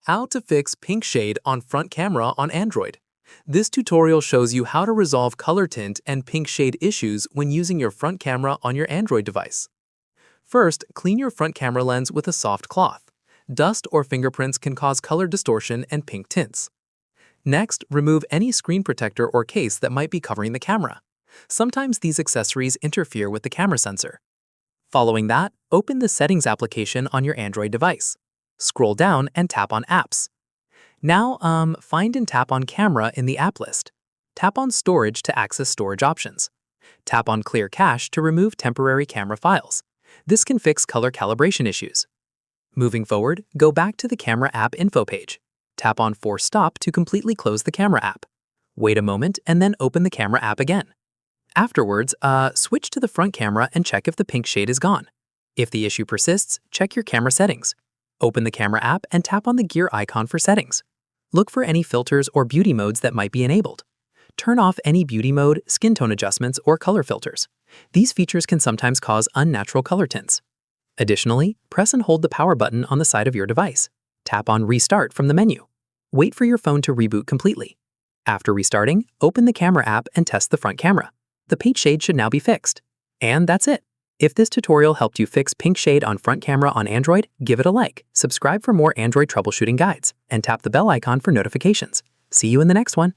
How to fix pink shade on front camera on Android. This tutorial shows you how to resolve color tint and pink shade issues when using your front camera on your Android device. First, clean your front camera lens with a soft cloth. Dust or fingerprints can cause color distortion and pink tints. Next, remove any screen protector or case that might be covering the camera. Sometimes these accessories interfere with the camera sensor. Following that, open the Settings application on your Android device. Scroll down and tap on Apps. Now, find and tap on Camera in the app list. Tap on Storage to access storage options. Tap on Clear Cache to remove temporary camera files. This can fix color calibration issues. Moving forward, go back to the Camera app info page. Tap on Force Stop to completely close the Camera app. Wait a moment and then open the Camera app again. Afterwards, switch to the front camera and check if the pink shade is gone. If the issue persists, check your camera settings. Open the Camera app and tap on the gear icon for settings. Look for any filters or beauty modes that might be enabled. Turn off any beauty mode, skin tone adjustments, or color filters. These features can sometimes cause unnatural color tints. Additionally, press and hold the power button on the side of your device. Tap on Restart from the menu. Wait for your phone to reboot completely. After restarting, open the Camera app and test the front camera. The pink shade should now be fixed. And that's it. If this tutorial helped you fix pink shade on front camera on Android, give it a like, subscribe for more Android troubleshooting guides, and tap the bell icon for notifications. See you in the next one.